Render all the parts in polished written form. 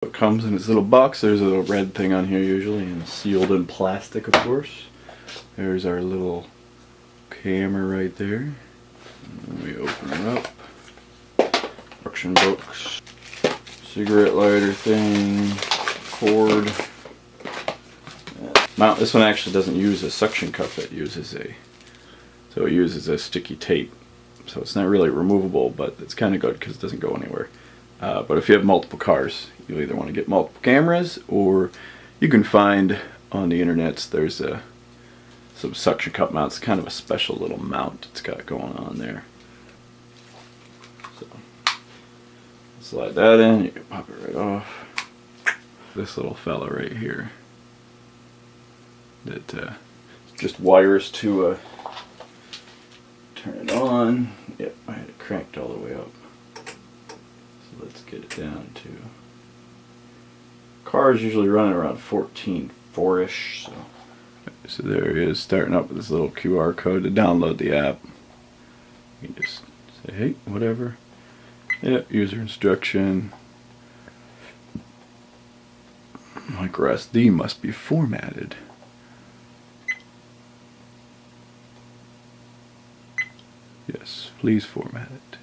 It comes in its little box. There's a little red thing on here usually, and sealed in plastic, of course. There's our little camera right there. And we open it up. Instruction books, cigarette lighter thing, cord. Mount. This one actually doesn't use a suction cup. It uses a sticky tape. So it's not really removable, but it's kind of good because it doesn't go anywhere. But if you have multiple cars, you either want to get multiple cameras, or you can find on the internet there's some suction cup mounts. Kind of a special little mount it's got going on there. So slide that in, you can pop it right off. This little fella right here that just wires to turn it on. Yep, I had it cranked all the way up. So let's get it down to, cars usually running around 14.4-ish. So there it is, starting up with this little QR code to download the app. You can just say, hey, whatever. Yep, user instruction. Micro SD must be formatted. Yes, please format it.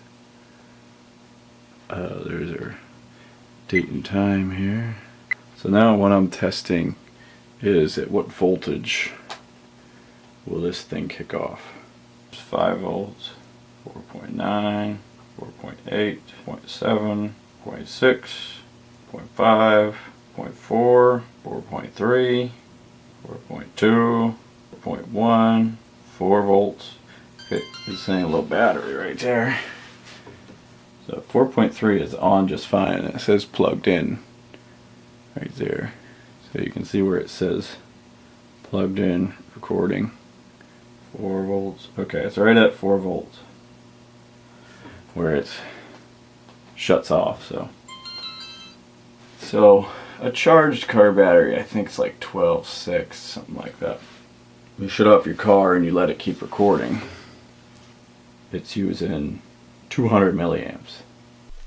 There's our date and time here. So now what I'm testing is at what voltage will this thing kick off. 5 volts, 4.9, 4.8, 0.7, 0.6, 0.5, 0.4, 4.3, 4.2, 4.1, 4 volts. Okay, it's saying a little battery right there. So 4.3 is on just fine. It says plugged in right there. So you can see where it says plugged in, recording. 4 volts. Okay, it's right at 4 volts where it shuts off. So a charged car battery, I think it's like 12.6, something like that. You shut off your car and you let it keep recording. It's using 200 milliamps.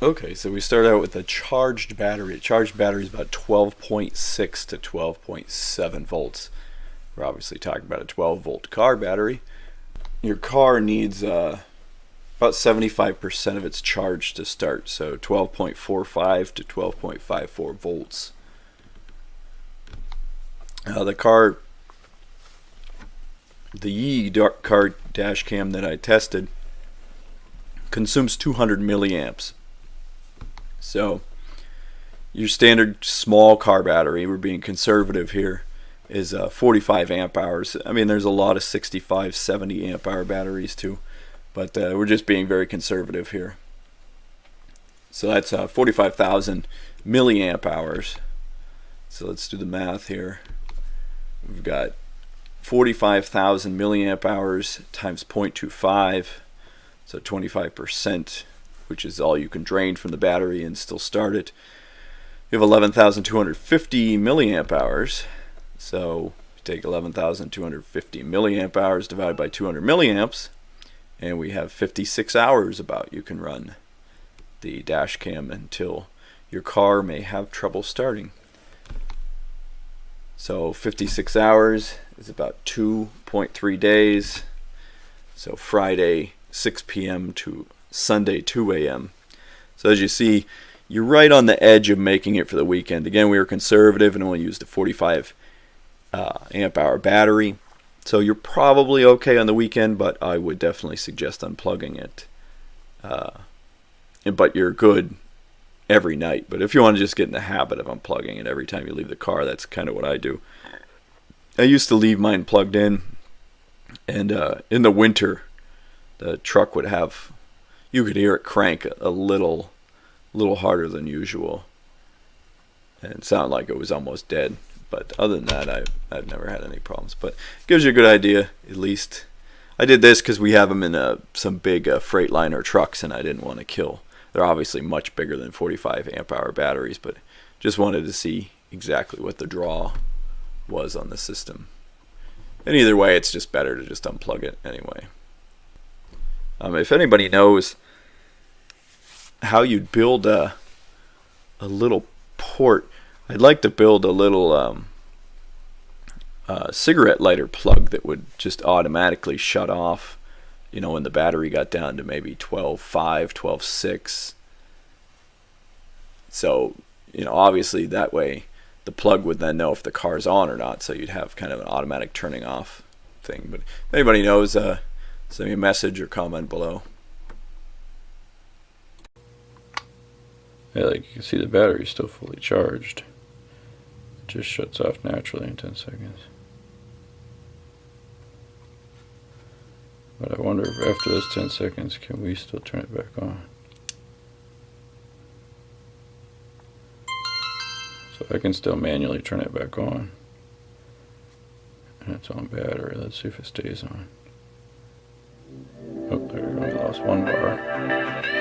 Okay, so we start out with a charged battery. A charged battery is about 12.6 to 12.7 volts. We're obviously talking about a 12 volt car battery. Your car needs about 75% of its charge to start, so 12.45 to 12.54 volts. The car dash cam that I tested consumes 200 milliamps. So your standard small car battery, we're being conservative here, is 45 amp hours. I mean, there's a lot of 65, 70 amp hour batteries too, but we're just being very conservative here. So that's 45,000 milliamp hours. So let's do the math here. We've got 45,000 milliamp hours times 0.25, so 25%, which is all you can drain from the battery and still start it. We have 11,250 milliamp hours. So take 11,250 milliamp hours divided by 200 milliamps, and we have 56 hours about you can run the dash cam until your car may have trouble starting. So 56 hours is about 2.3 days. So Friday 6 p.m. to Sunday 2 a.m. So as you see, you're right on the edge of making it for the weekend. Again, we were conservative and only used a 45 amp hour battery. So you're probably okay on the weekend, but I would definitely suggest unplugging it. But you're good every night. But if you want to just get in the habit of unplugging it every time you leave the car, that's kind of what I do. I used to leave mine plugged in, and in the winter, the truck would have, you could hear it crank a little harder than usual, and it sounded like it was almost dead. But other than that, I've never had any problems. But it gives you a good idea, at least. I did this because we have them in some big Freightliner trucks, and I didn't want to kill. They're obviously much bigger than 45 amp hour batteries, but just wanted to see exactly what the draw was on the system. And either way, it's just better to just unplug it anyway. If anybody knows how you'd build a little port, I'd like to build a little cigarette lighter plug that would just automatically shut off, you know, when the battery got down to maybe 12.5, 12.6. So, you know, obviously that way the plug would then know if the car's on or not, so you'd have kind of an automatic turning off thing. But if anybody knows, send me a message or comment below. Yeah, like you can see the battery's still fully charged. It just shuts off naturally in 10 seconds. But I wonder if after those 10 seconds, can we still turn it back on? So I can still manually turn it back on. And it's on battery. Let's see if it stays on. Oh, there we go. I lost one bar.